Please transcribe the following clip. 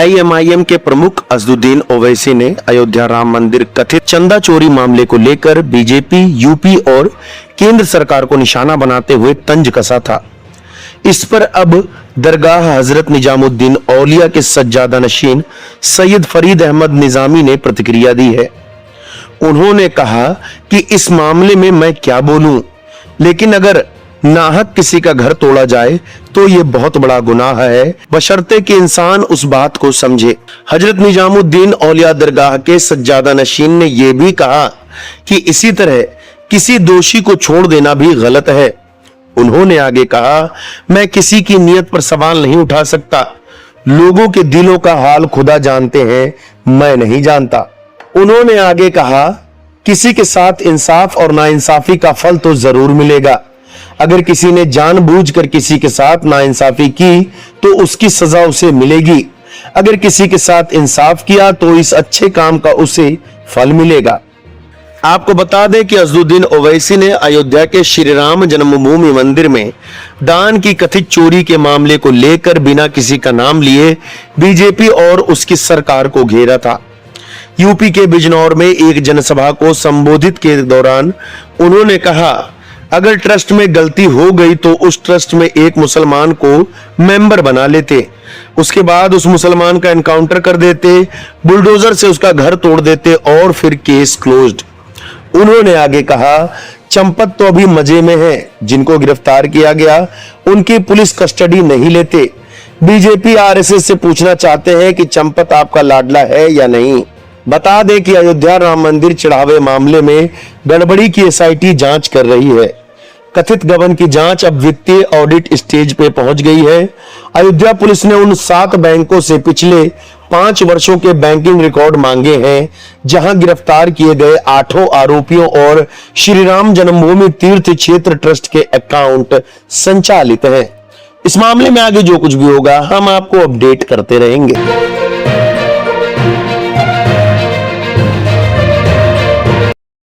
AIMIM के प्रमुख असदुद्दीन ओवैसी ने अयोध्या राम मंदिर कथित चंदा चोरी मामले को लेकर बीजेपी, यूपी और केंद्र सरकार को निशाना बनाते हुए तंज कसा था। इस पर अब दरगाह हजरत निजामुद्दीन औलिया के सज्जादा नशीन सैयद फरीद अहमद निजामी ने प्रतिक्रिया दी है। उन्होंने कहा कि इस मामले में मैं क्या बोलूं, लेकिन अगर नाहक किसी का घर तोड़ा जाए तो ये बहुत बड़ा गुनाह है, बशर्ते कि इंसान उस बात को समझे। हजरत निजामुद्दीन औलिया दरगाह के सज्जादा नशीन ने यह भी कहा कि इसी तरह किसी दोषी को छोड़ देना भी गलत है। उन्होंने आगे कहा, मैं किसी की नीयत पर सवाल नहीं उठा सकता, लोगों के दिलों का हाल खुदा जानते हैं, मैं नहीं जानता। उन्होंने आगे कहा, किसी के साथ इंसाफ और नाइंसाफी का फल तो जरूर मिलेगा। अगर किसी ने जानबूझकर किसी के साथ नाइंसाफी की तो उसकी सजा उसे मिलेगी। अगर किसी के साथ इंसाफ किया तो इस अच्छे काम का उसे फल मिलेगा। आपको बता दें कि असदुद्दीन ओवैसी ने अयोध्या के श्री राम जन्मभूमि मंदिर में दान की कथित चोरी के मामले को लेकर बिना किसी का नाम लिए बीजेपी और उसकी सरकार को घेरा था। यूपी के बिजनौर में एक जनसभा को संबोधित के दौरान उन्होंने कहा, अगर ट्रस्ट में गलती हो गई तो उस ट्रस्ट में एक मुसलमान को मेंबर बना लेते, उसके बाद उस मुसलमान का एनकाउंटर कर देते, बुलडोजर से उसका घर तोड़ देते और फिर केस क्लोज्ड। उन्होंने आगे कहा, चंपत तो अभी मजे में है, जिनको गिरफ्तार किया गया उनकी पुलिस कस्टडी नहीं लेते। बीजेपी आरएसएस से पूछना चाहते हैं कि चंपत आपका लाडला है या नहीं। बता दें कि अयोध्या राम मंदिर चढ़ावे मामले में गड़बड़ी की एसआईटी जांच कर रही है। कथित गबन की जांच अब वित्तीय ऑडिट स्टेज पे पहुंच गई है। अयोध्या पुलिस ने उन 7 बैंकों से पिछले 5 वर्षों के बैंकिंग रिकॉर्ड मांगे हैं, जहां गिरफ्तार किए गए 8 आरोपियों और श्री राम जन्मभूमि तीर्थ क्षेत्र ट्रस्ट के अकाउंट संचालित हैं। इस मामले में आगे जो कुछ भी होगा हम आपको अपडेट करते रहेंगे।